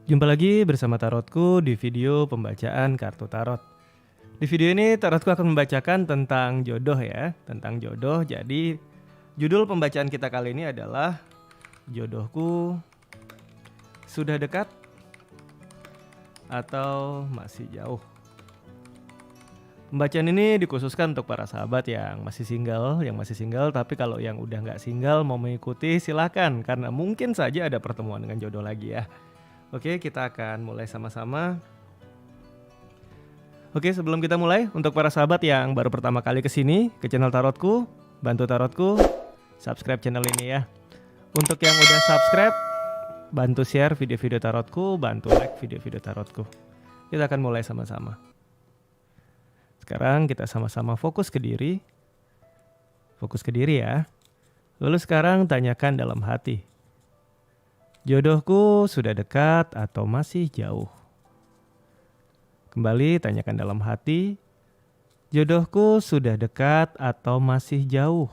Jumpa lagi bersama Tarotku di video pembacaan kartu tarot. Di video ini Tarotku akan membacakan tentang jodoh ya, tentang jodoh. Jadi judul pembacaan kita kali ini adalah jodohku sudah dekat atau masih jauh. Pembacaan ini dikhususkan untuk para sahabat yang masih single, tapi kalau yang udah nggak single mau mengikuti silahkan, karena mungkin saja ada pertemuan dengan jodoh lagi ya. Oke, kita akan mulai sama-sama. Oke, sebelum kita mulai, untuk para sahabat yang baru pertama kali kesini ke channel Tarotku, bantu Tarotku subscribe channel ini ya. Untuk yang udah subscribe, bantu share video-video Tarotku, bantu like video-video Tarotku. Kita akan mulai sama-sama. Sekarang kita sama-sama fokus ke diri. Fokus ke diri ya. Lalu sekarang tanyakan dalam hati. Jodohku sudah dekat atau masih jauh? Kembali tanyakan dalam hati. Jodohku sudah dekat atau masih jauh?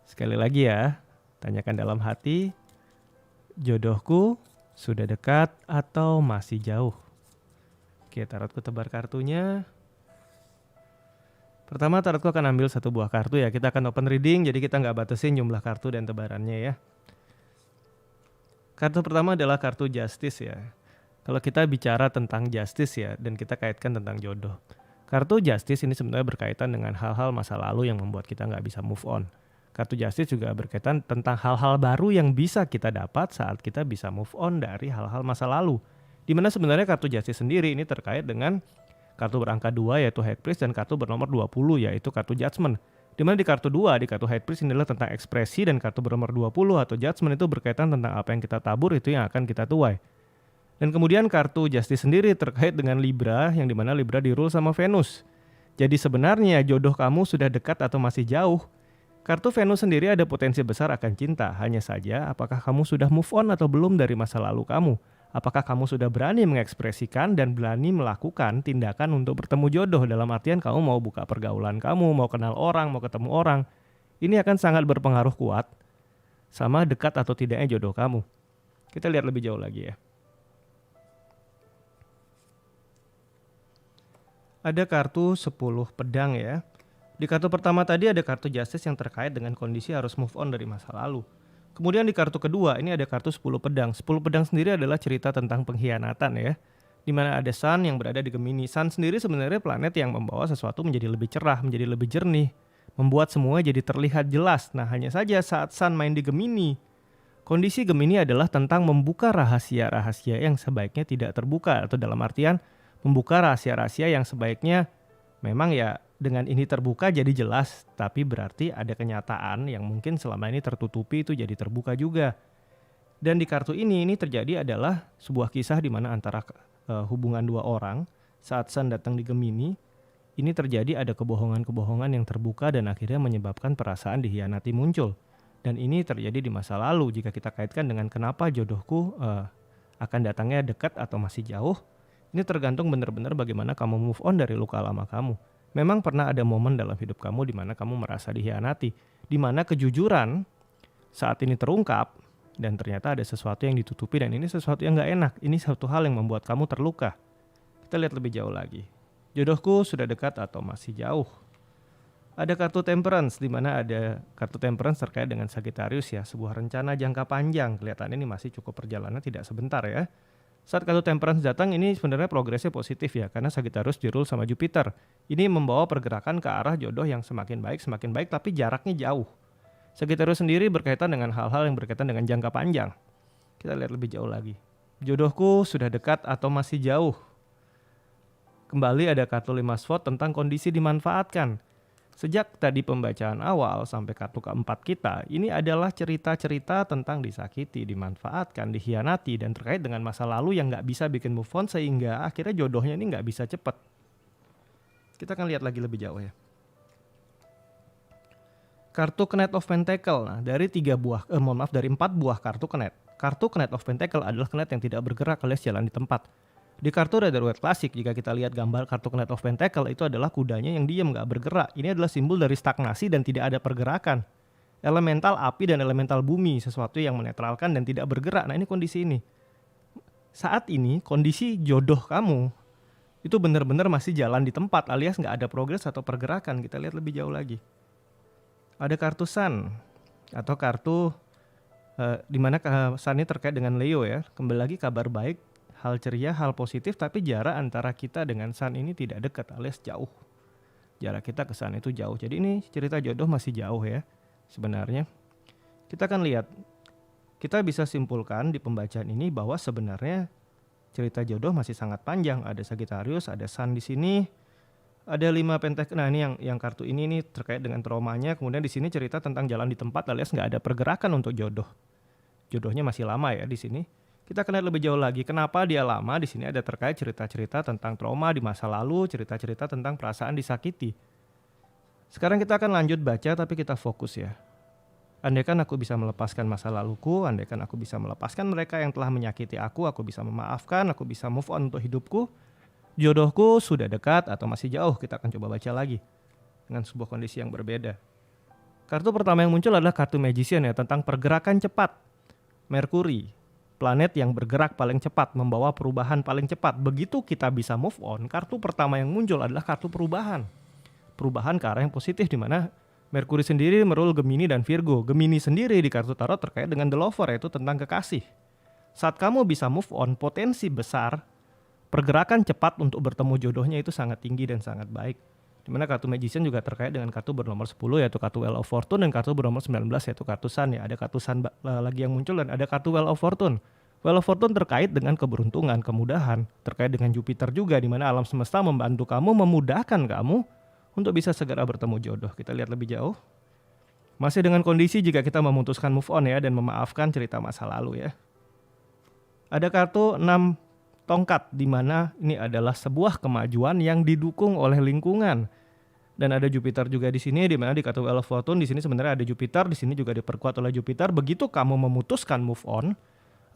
Sekali lagi ya. Tanyakan dalam hati. Jodohku sudah dekat atau masih jauh? Oke, Tarotku tebar kartunya. Pertama Tarotku akan ambil satu buah kartu ya. Kita akan open reading, jadi kita nggak batasin jumlah kartu dan tebarannya ya. Kartu pertama adalah kartu Justice ya. Kalau kita bicara tentang Justice ya, dan kita kaitkan tentang jodoh. Kartu Justice ini sebenarnya berkaitan dengan hal-hal masa lalu yang membuat kita nggak bisa move on. Kartu Justice juga berkaitan tentang hal-hal baru yang bisa kita dapat saat kita bisa move on dari hal-hal masa lalu. Dimana sebenarnya kartu Justice sendiri ini terkait dengan kartu berangka 2 yaitu High Priest dan kartu bernomor 20 yaitu kartu Judgment. Dimana di kartu 2, di kartu High Priest ini adalah tentang ekspresi, dan kartu bernomor 20 atau Judgment itu berkaitan tentang apa yang kita tabur itu yang akan kita tuai. Dan kemudian kartu Justice sendiri terkait dengan Libra, yang dimana Libra di-rule sama Venus. Jadi sebenarnya jodoh kamu sudah dekat atau masih jauh? Kartu Venus sendiri ada potensi besar akan cinta, hanya saja apakah kamu sudah move on atau belum dari masa lalu kamu? Apakah kamu sudah berani mengekspresikan dan berani melakukan tindakan untuk bertemu jodoh? Dalam artian kamu mau buka pergaulan kamu, mau kenal orang, mau ketemu orang. Ini akan sangat berpengaruh kuat sama dekat atau tidaknya jodoh kamu. Kita lihat lebih jauh lagi ya. Ada kartu 10 pedang ya. Di kartu pertama tadi ada kartu Justice yang terkait dengan kondisi harus move on dari masa lalu. Kemudian di kartu kedua ini ada kartu 10 pedang. 10 pedang sendiri adalah cerita tentang pengkhianatan ya. Dimana ada Sun yang berada di Gemini. Sun sendiri sebenarnya planet yang membawa sesuatu menjadi lebih cerah, menjadi lebih jernih. Membuat semua jadi terlihat jelas. Nah hanya saja saat Sun main di Gemini, kondisi Gemini adalah tentang membuka rahasia-rahasia yang sebaiknya tidak terbuka. Atau dalam artian membuka rahasia-rahasia yang sebaiknya memang ya dengan ini terbuka jadi jelas, tapi berarti ada kenyataan yang mungkin selama ini tertutupi itu jadi terbuka juga. Dan di kartu ini terjadi adalah sebuah kisah di mana antara hubungan dua orang saat Sun datang di Gemini. Ini terjadi ada kebohongan-kebohongan yang terbuka dan akhirnya menyebabkan perasaan dikhianati muncul. Dan ini terjadi di masa lalu. Jika kita kaitkan dengan kenapa jodohku akan datangnya dekat atau masih jauh, ini tergantung benar-benar bagaimana kamu move on dari luka lama kamu. Memang pernah ada momen dalam hidup kamu di mana kamu merasa dikhianati, di mana kejujuran saat ini terungkap dan ternyata ada sesuatu yang ditutupi, dan ini sesuatu yang gak enak. Ini satu hal yang membuat kamu terluka. Kita lihat lebih jauh lagi. Jodohku sudah dekat atau masih jauh? Ada kartu Temperance, di mana ada kartu Temperance terkait dengan Sagittarius ya, sebuah rencana jangka panjang. Kelihatannya ini masih cukup perjalanan tidak sebentar ya. Saat kartu Temperance datang ini sebenarnya progresnya positif ya, karena Sagittarius di-rule sama Jupiter. Ini membawa pergerakan ke arah jodoh yang semakin baik, tapi jaraknya jauh. Sagittarius sendiri berkaitan dengan hal-hal yang berkaitan dengan jangka panjang. Kita lihat lebih jauh lagi. Jodohku sudah dekat atau masih jauh? Kembali ada kartu 5 sword tentang kondisi dimanfaatkan. Sejak tadi pembacaan awal sampai kartu keempat kita, ini adalah cerita-cerita tentang disakiti, dimanfaatkan, dikhianati, dan terkait dengan masa lalu yang gak bisa bikin move on sehingga akhirnya jodohnya ini gak bisa cepat. Kita akan lihat lagi lebih jauh ya. Kartu Knight of Pentacle. Nah, dari 4 buah kartu Knight. Kartu Knight of Pentacle adalah Knight yang tidak bergerak alias jalan di tempat. Di kartu Rider-Waite Classic, jika kita lihat gambar kartu Knight of Pentacle, itu adalah kudanya yang diam, gak bergerak. Ini adalah simbol dari stagnasi dan tidak ada pergerakan. Elemental api dan elemental bumi, sesuatu yang menetralkan dan tidak bergerak. Nah ini kondisi ini. Saat ini kondisi jodoh kamu itu benar-benar masih jalan di tempat alias nggak ada progres atau pergerakan. Kita lihat lebih jauh lagi. Ada kartu Sun atau kartu di mana Sun ini terkait dengan Leo ya. Kembali lagi kabar baik, hal ceria, hal positif, tapi jarak antara kita dengan Sun ini tidak dekat alias jauh. Jarak kita ke Sun itu jauh. Jadi ini cerita jodoh masih jauh ya sebenarnya. Kita akan lihat, kita bisa simpulkan di pembacaan ini bahwa sebenarnya cerita jodoh masih sangat panjang. Ada Sagittarius, ada Sun di sini, ada 5 pentakel. Nah ini yang kartu ini nih terkait dengan traumanya. Kemudian di sini cerita tentang jalan di tempat alias nggak ada pergerakan untuk jodoh. Jodohnya masih lama ya di sini. Kita akan lihat lebih jauh lagi. Kenapa dia lama? Di sini ada terkait cerita-cerita tentang trauma di masa lalu, cerita-cerita tentang perasaan disakiti. Sekarang kita akan lanjut baca, tapi kita fokus ya. Andaikan aku bisa melepaskan masa laluku, andaikan aku bisa melepaskan mereka yang telah menyakiti aku bisa memaafkan, aku bisa move on untuk hidupku. Jodohku sudah dekat atau masih jauh? Kita akan coba baca lagi dengan sebuah kondisi yang berbeda. Kartu pertama yang muncul adalah kartu Magician ya, tentang pergerakan cepat. Merkuri, planet yang bergerak paling cepat, membawa perubahan paling cepat. Begitu kita bisa move on, kartu pertama yang muncul adalah kartu perubahan. Perubahan ke arah yang positif, di mana Merkuri sendiri merul Gemini dan Virgo. Gemini sendiri di kartu tarot terkait dengan The Lover, yaitu tentang kekasih. Saat kamu bisa move on, potensi besar pergerakan cepat untuk bertemu jodohnya itu sangat tinggi dan sangat baik. Dimana kartu Magician juga terkait dengan kartu bernomor 10 yaitu kartu Wheel of Fortune, dan kartu bernomor 19 yaitu kartu Sun ya. Ada kartu Sun lagi yang muncul dan ada kartu Wheel of Fortune. Wheel of Fortune terkait dengan keberuntungan, kemudahan, terkait dengan Jupiter juga, dimana alam semesta membantu kamu, memudahkan kamu untuk bisa segera bertemu jodoh. Kita lihat lebih jauh. Masih dengan kondisi jika kita memutuskan move on ya, dan memaafkan cerita masa lalu ya. Ada kartu 6 tongkat, di mana ini adalah sebuah kemajuan yang didukung oleh lingkungan. Dan ada Jupiter juga di sini, di mana di kartu Wheel of Fortune di sini sebenarnya ada Jupiter, di sini juga diperkuat oleh Jupiter. Begitu kamu memutuskan move on,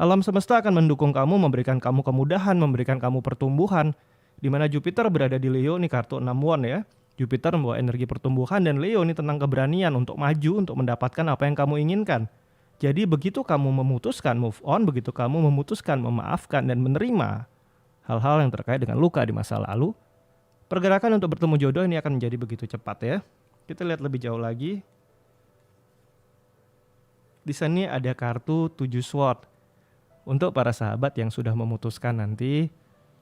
alam semesta akan mendukung kamu, memberikan kamu kemudahan, memberikan kamu pertumbuhan. Di mana Jupiter berada di Leo, ini kartu 6 won ya. Jupiter membawa energi pertumbuhan, dan Leo ini tentang keberanian untuk maju, untuk mendapatkan apa yang kamu inginkan. Jadi begitu kamu memutuskan move on, begitu kamu memutuskan memaafkan dan menerima hal-hal yang terkait dengan luka di masa lalu, pergerakan untuk bertemu jodoh ini akan menjadi begitu cepat ya. Kita lihat lebih jauh lagi. Di sini ada kartu 7 sword. Untuk para sahabat yang sudah memutuskan nanti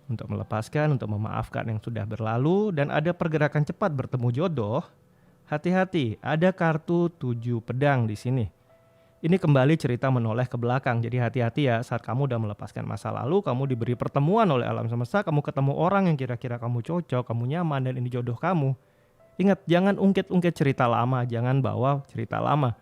untuk melepaskan, untuk memaafkan yang sudah berlalu, dan ada pergerakan cepat bertemu jodoh, hati-hati, ada kartu 7 pedang di sini. Ini kembali cerita menoleh ke belakang. Jadi hati-hati ya, saat kamu udah melepaskan masa lalu, kamu diberi pertemuan oleh alam semesta, kamu ketemu orang yang kira-kira kamu cocok, kamu nyaman, dan ini jodoh kamu. Ingat, jangan ungkit-ungkit cerita lama, jangan bawa cerita lama.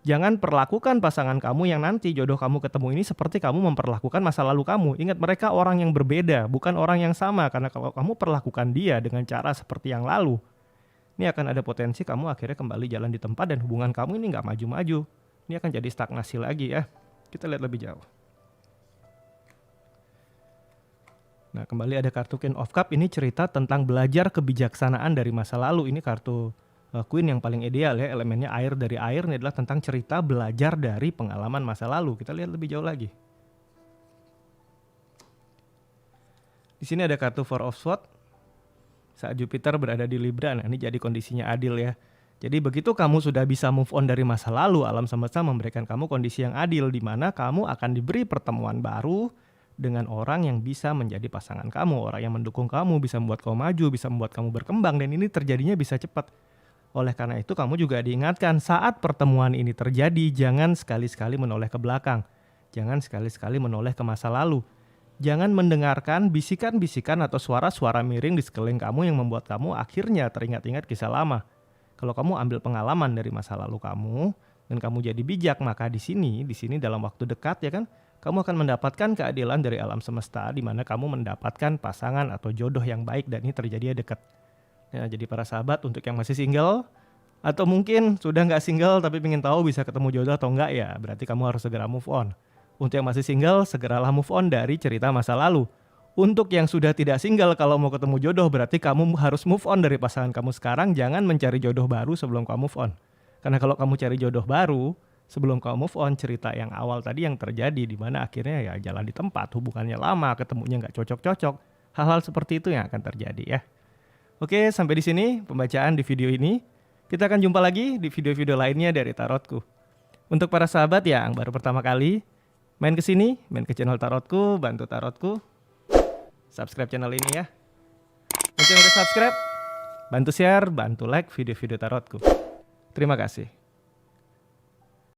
Jangan perlakukan pasangan kamu yang nanti jodoh kamu ketemu ini seperti kamu memperlakukan masa lalu kamu. Ingat, mereka orang yang berbeda, bukan orang yang sama. Karena kalau kamu perlakukan dia dengan cara seperti yang lalu, ini akan ada potensi kamu akhirnya kembali jalan di tempat, dan hubungan kamu ini nggak maju-maju. Ini akan jadi stagnasi lagi ya. Kita lihat lebih jauh. Nah, kembali ada kartu Queen of Cup. Ini cerita tentang belajar kebijaksanaan dari masa lalu. Ini kartu Queen yang paling ideal ya. Elemennya air, dari air. Ini adalah tentang cerita belajar dari pengalaman masa lalu. Kita lihat lebih jauh lagi. Di sini ada kartu Four of Swords. Saat Jupiter berada di Libra. Nah, ini jadi kondisinya adil ya. Jadi begitu kamu sudah bisa move on dari masa lalu, alam semesta memberikan kamu kondisi yang adil, di mana kamu akan diberi pertemuan baru dengan orang yang bisa menjadi pasangan kamu, orang yang mendukung kamu, bisa membuat kamu maju, bisa membuat kamu berkembang, dan ini terjadinya bisa cepat. Oleh karena itu kamu juga diingatkan, saat pertemuan ini terjadi, jangan sekali-sekali menoleh ke belakang, jangan sekali-sekali menoleh ke masa lalu. Jangan mendengarkan bisikan-bisikan atau suara-suara miring di sekeliling kamu yang membuat kamu akhirnya teringat-ingat kisah lama. Kalau kamu ambil pengalaman dari masa lalu kamu dan kamu jadi bijak, maka di sini dalam waktu dekat ya kan, kamu akan mendapatkan keadilan dari alam semesta, di mana kamu mendapatkan pasangan atau jodoh yang baik, dan ini terjadi dekat. Ya, jadi para sahabat, untuk yang masih single atau mungkin sudah nggak single tapi ingin tahu bisa ketemu jodoh atau enggak ya, berarti kamu harus segera move on. Untuk yang masih single, segeralah move on dari cerita masa lalu. Untuk yang sudah tidak single, kalau mau ketemu jodoh berarti kamu harus move on dari pasangan kamu sekarang. Jangan mencari jodoh baru sebelum kamu move on. Karena kalau kamu cari jodoh baru, Sebelum kau move on, cerita yang awal tadi yang terjadi di mana akhirnya ya jalan di tempat, hubungannya lama, ketemunya nggak cocok-cocok. Hal-hal seperti itu yang akan terjadi ya. Oke, sampai di sini pembacaan di video ini. Kita akan jumpa lagi di video-video lainnya dari Tarotku. Untuk para sahabat yang baru pertama kali main ke sini, main ke channel Tarotku, bantu Tarotku, subscribe channel ini ya. Untuk yang udah subscribe, bantu share, bantu like video-video Tarotku. Terima kasih.